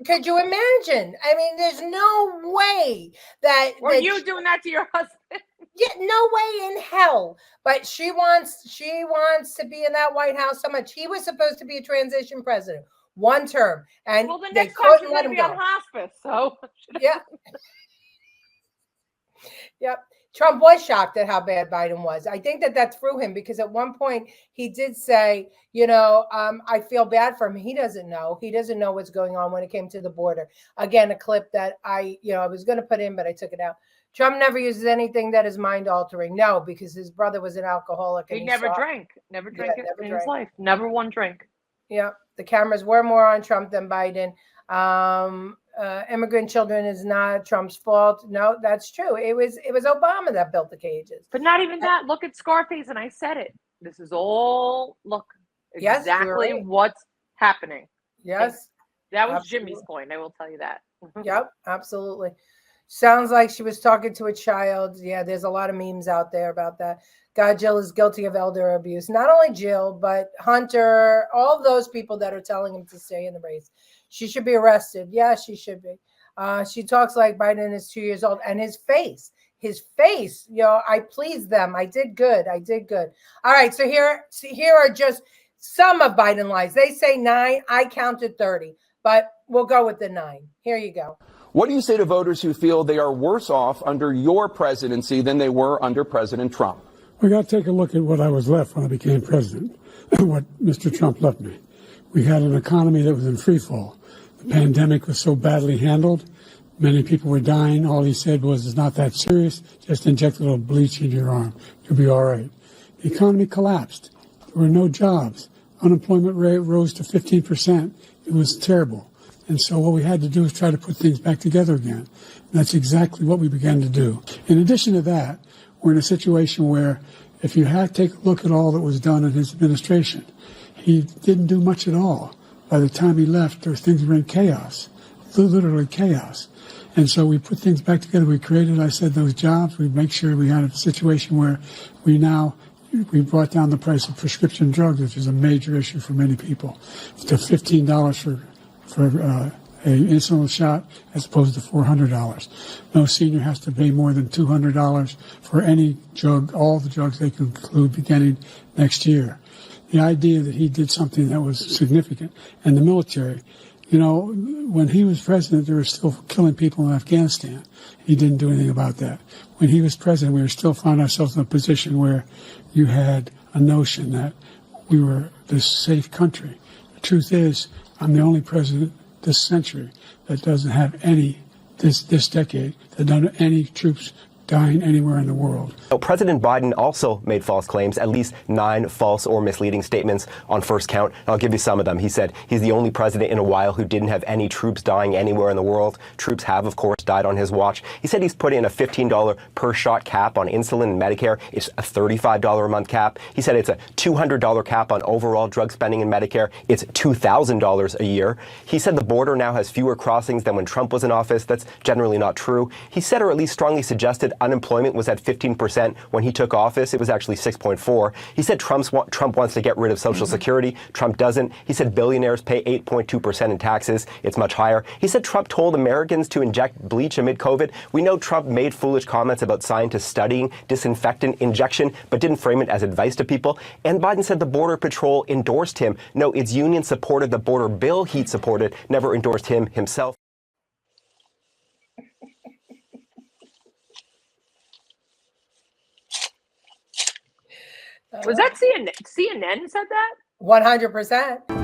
Could you imagine? I mean, there's no way that. Or you doing that to your husband? Yeah, no way in hell. But she wants to be in that White House so much. He was supposed to be a transition president, one term, and well, the they next time she's couldn't going let to him be on go. hospice. So Yeah. Yep. Trump was shocked at how bad Biden was. I think that threw him because at one point he did say, I feel bad for him. He doesn't know. He doesn't know what's going on when it came to the border. Again, a clip that I was going to put in, but I took it out. Trump never uses anything that is mind altering. No, because his brother was an alcoholic. And he never drank his life. Never one drink. Yeah. The cameras were more on Trump than Biden. Immigrant children is not Trump's fault. No, that's true. It was Obama that built the cages. But not even that. Look at Scarface, and I said it. This is all exactly what's happening. Yes. That was absolutely. Jimmy's point. I will tell you that. Yep, absolutely. Sounds like she was talking to a child. Yeah, there's a lot of memes out there about that. God, Jill is guilty of elder abuse. Not only Jill, but Hunter, all those people that are telling him to stay in the race. She should be arrested. Yeah, she should be. She talks like Biden is 2 years old. And his face, I pleased them. I did good. All right, so here are just some of Biden lies. They say 9. I counted 30, but we'll go with the 9. Here you go. What do you say to voters who feel they are worse off under your presidency than they were under President Trump? We got to take a look at what I was left when I became president and what Mr. Trump left me. We had an economy that was in free fall. The pandemic was so badly handled. Many people were dying. All he said was, it's not that serious. Just inject a little bleach into your arm. You'll be all right. The economy collapsed. There were no jobs. Unemployment rate rose to 15%. It was terrible. And so what we had to do is try to put things back together again. And that's exactly what we began to do. In addition to that, we're in a situation where if you take a look at all that was done in his administration, he didn't do much at all. By the time he left, things were in chaos, literally chaos. And so we put things back together. We created, I said, those jobs. We make sure we had a situation where we brought down the price of prescription drugs, which is a major issue for many people, to $15 for an insulin shot as opposed to $400. No senior has to pay more than $200 for any drug, all the drugs they can include beginning next year. The idea that he did something that was significant. And the military, when he was president, they were still killing people in Afghanistan. He didn't do anything about that. When he was president, we were still finding ourselves in a position where you had a notion that we were this safe country. The truth is, I'm the only president this century that doesn't have this decade, that doesn't have any troops dying anywhere in the world. President Biden also made false claims, at least 9 false or misleading statements on first count. I'll give you some of them. He said he's the only president in a while who didn't have any troops dying anywhere in the world. Troops have, of course, died on his watch. He said he's put in a $15 per shot cap on insulin and Medicare. It's a $35 a month cap. He said it's a $200 cap on overall drug spending in Medicare. It's $2,000 a year. He said the border now has fewer crossings than when Trump was in office. That's generally not true. He said, or at least strongly suggested, unemployment was at 15% when he took office. It was actually 6.4. He said Trump wants to get rid of Social Security. Trump doesn't. He said billionaires pay 8.2% in taxes. It's much higher. He said Trump told Americans to inject bleach amid COVID. We know Trump made foolish comments about scientists studying disinfectant injection, but didn't frame it as advice to people. And Biden said the Border Patrol endorsed him. No, its union supported the border bill he'd supported, never endorsed him himself. Was that CNN said that? 100%.